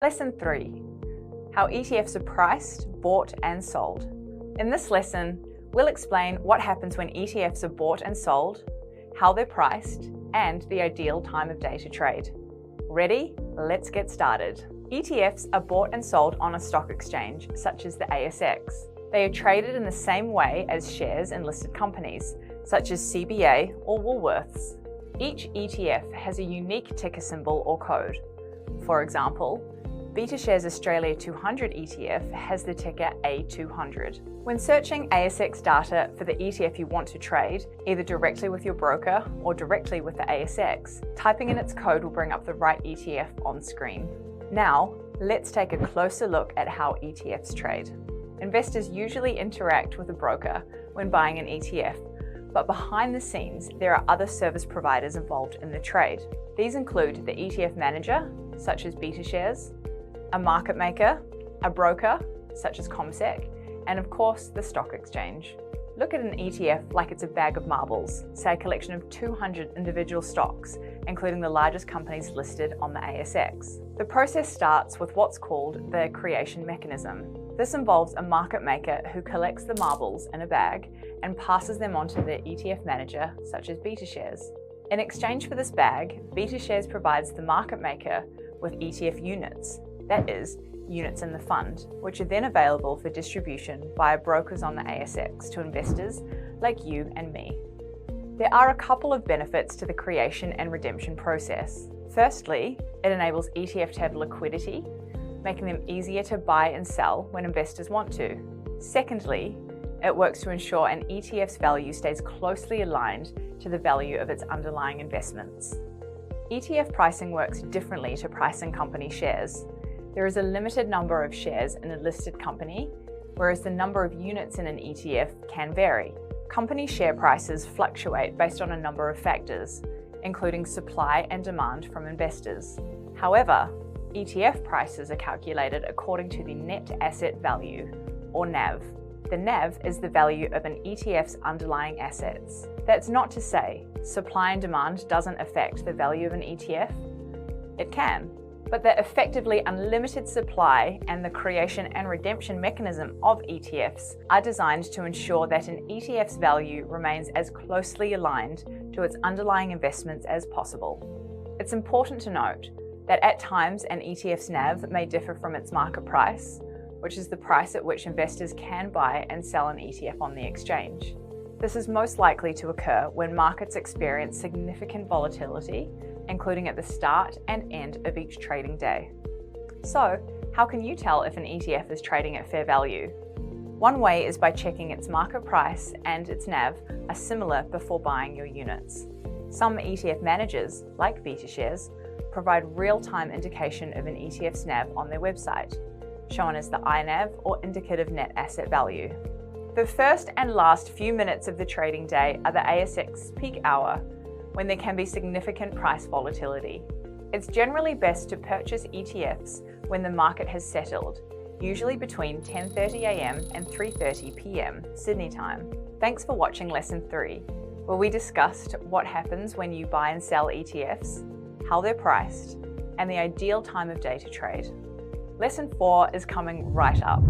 Lesson 3. How ETFs are priced, bought and sold. In this lesson, we'll explain what happens when ETFs are bought and sold, how they're priced, and the ideal time of day to trade. Ready? Let's get started. ETFs are bought and sold on a stock exchange, such as the ASX. They are traded in the same way as shares in listed companies, such as CBA or Woolworths. Each ETF has a unique ticker symbol or code. For example, BetaShares Australia 200 ETF has the ticker A200. When searching ASX data for the ETF you want to trade, either directly with your broker or directly with the ASX, typing in its code will bring up the right ETF on screen. Now, let's take a closer look at how ETFs trade. Investors usually interact with a broker when buying an ETF, but behind the scenes, there are other service providers involved in the trade. These include the ETF manager, such as BetaShares, a market maker, a broker, such as CommSec, and of course, the stock exchange. Look at an ETF like it's a bag of marbles, say a collection of 200 individual stocks, including the largest companies listed on the ASX. The process starts with what's called the creation mechanism. This involves a market maker who collects the marbles in a bag and passes them on to the ETF manager, such as BetaShares. In exchange for this bag, BetaShares provides the market maker with ETF units, that is, units in the fund, which are then available for distribution via brokers on the ASX to investors like you and me. There are a couple of benefits to the creation and redemption process. Firstly, it enables ETF to have liquidity, making them easier to buy and sell when investors want to. Secondly, it works to ensure an ETF's value stays closely aligned to the value of its underlying investments. ETF pricing works differently to pricing company shares. There is a limited number of shares in a listed company, whereas the number of units in an ETF can vary. Company share prices fluctuate based on a number of factors, including supply and demand from investors. However, ETF prices are calculated according to the net asset value, or NAV. The NAV is the value of an ETF's underlying assets. That's not to say supply and demand doesn't affect the value of an ETF. It can, but the effectively unlimited supply and the creation and redemption mechanism of ETFs are designed to ensure that an ETF's value remains as closely aligned to its underlying investments as possible. It's important to note that at times an ETF's NAV may differ from its market price, which is the price at which investors can buy and sell an ETF on the exchange. This is most likely to occur when markets experience significant volatility, including at the start and end of each trading day. So, how can you tell if an ETF is trading at fair value? One way is by checking its market price and its NAV are similar before buying your units. Some ETF managers, like BetaShares, provide real-time indication of an ETF's NAV on their website, shown as the iNAV or indicative net asset value. The first and last few minutes of the trading day are the ASX peak hour, when there can be significant price volatility. It's generally best to purchase ETFs when the market has settled, usually between 10:30 a.m. and 3:30 p.m. Sydney time. Thanks for watching Lesson 3, where we discussed what happens when you buy and sell ETFs, how they're priced, and the ideal time of day to trade. Lesson 4 is coming right up.